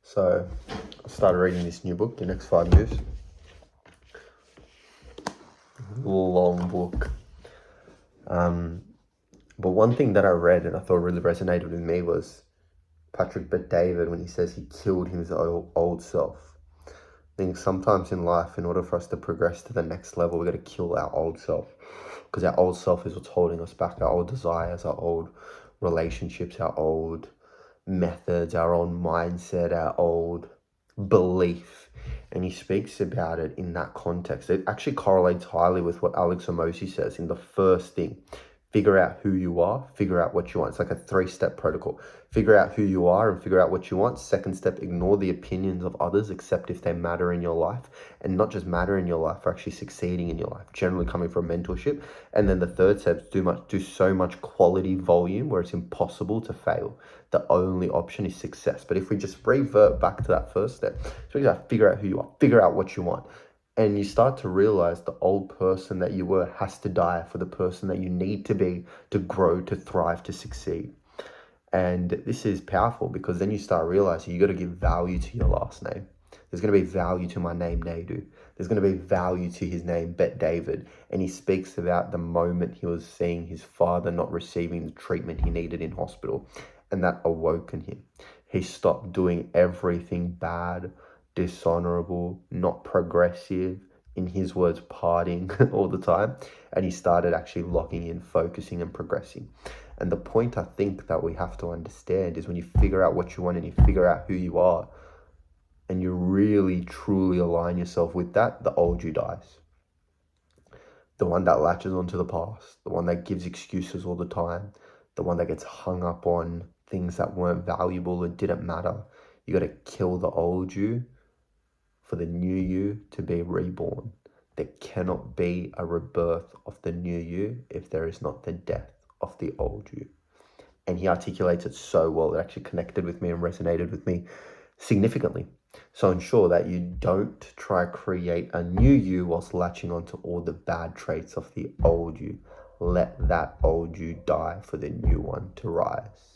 So I started reading this new book, The Next 5 Years. Long book. But one thing that I read and I thought really resonated with me was Patrick Bet-David when he says he killed his old self. I think sometimes in life, in order for us to progress to the next level, we got to kill our old self, because our old self is what's holding us back. Our old desires, our old relationships, our old methods, our old mindset, our old belief. And he speaks about it in that context. It actually correlates highly with what Alex Hormozi says in the first thing. Figure out who you are, figure out what you want. It's like a 3-step protocol. Figure out who you are and figure out what you want. Second step, ignore the opinions of others, except if they matter in your life. And not just matter in your life, are actually succeeding in your life, generally coming from mentorship. And then the third step, do so much quality volume where it's impossible to fail. The only option is success. But if we just revert back to that first step, so you gotta figure out who you are, figure out what you want. And you start to realize the old person that you were has to die for the person that you need to be to grow, to thrive, to succeed. And this is powerful, because then you start realizing you got to give value to your last name. There's going to be value to my name, Naidu. There's going to be value to his name, Bet-David. And he speaks about the moment he was seeing his father not receiving the treatment he needed in hospital. And that awoken him. He stopped doing everything bad, dishonorable, not progressive, in his words, partying all the time. And he started actually locking in, focusing and progressing. And the point I think that we have to understand is when you figure out what you want and you figure out who you are, and you really truly align yourself with that, the old you dies. The one that latches onto the past, the one that gives excuses all the time, the one that gets hung up on things that weren't valuable or didn't matter. You got to kill the old you for the new you to be reborn. There cannot be a rebirth of the new you if there is not the death of the old you. And he articulates it so well, it actually connected with me and resonated with me significantly. So ensure that you don't try to create a new you whilst latching onto all the bad traits of the old you. Let that old you die for the new one to rise.